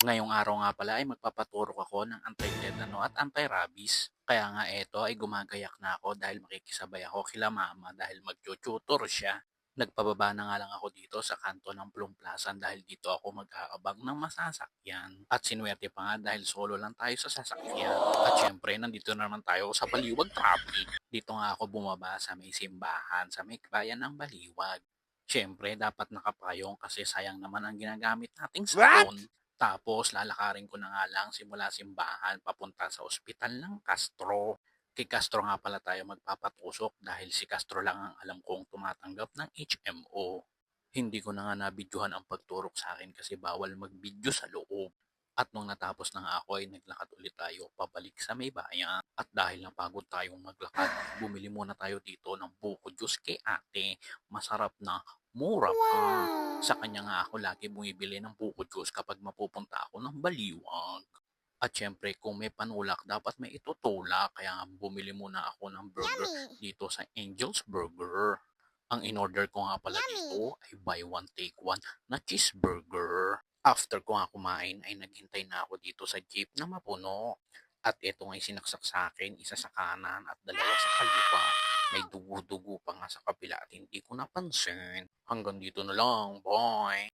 Ngayong araw nga pala ay magpapaturok ako ng anti-tetano at anti-rabies. Kaya nga eto ay gumagayak na ako dahil makikisabay ako kila mama dahil mag-tutor siya. Nagpababa na nga lang ako dito sa kanto ng Plum Plaza dahil dito ako mag-aabang ng masasakyan. At sinuwerte pa nga dahil solo lang tayo sa sasakyan. At syempre, nandito na naman tayo sa Baliwag Traffic. Dito nga ako bumaba sa may simbahan, sa may bayan ng Baliwag. Syempre, dapat nakapayong kasi sayang naman ang ginagamit nating What? salon. Tapos lalakarin ko na nga lang simula simbahan papunta sa ospital ng Castro. Kay Castro nga pala tayo magpapatusok dahil si Castro lang ang alam kong tumatanggap ng HMO. Hindi ko na nga nabidyohan ang pagturok sa akin kasi bawal magbidyo sa loob. At nung natapos na nga ako ay naglakad ulit tayo pabalik sa may bayan. At dahil napagod tayong maglakad, bumili muna tayo dito ng buko juice kay ate. Masarap na, mura pa. Sa Wow! kanya nga ako lagi bumibili ng buko juice kapag mapupunta ako ng Baliwag. At syempre kung may panulak dapat may itutulak kaya nga bumili muna ako ng burger Yummy! dito sa Angel's Burger. Ang in-order ko nga pala dito Yummy! ay buy one take one na cheeseburger. After ko nga kumain ay naghintay na ako dito sa jeep na mapuno. At ito nga sinaksak sa akin, isa sa kanan at dalawa sa kaliwa. May dugo-dugo pa nga sa kabila at hindi ko napansin. Hanggang dito na lang. Bye!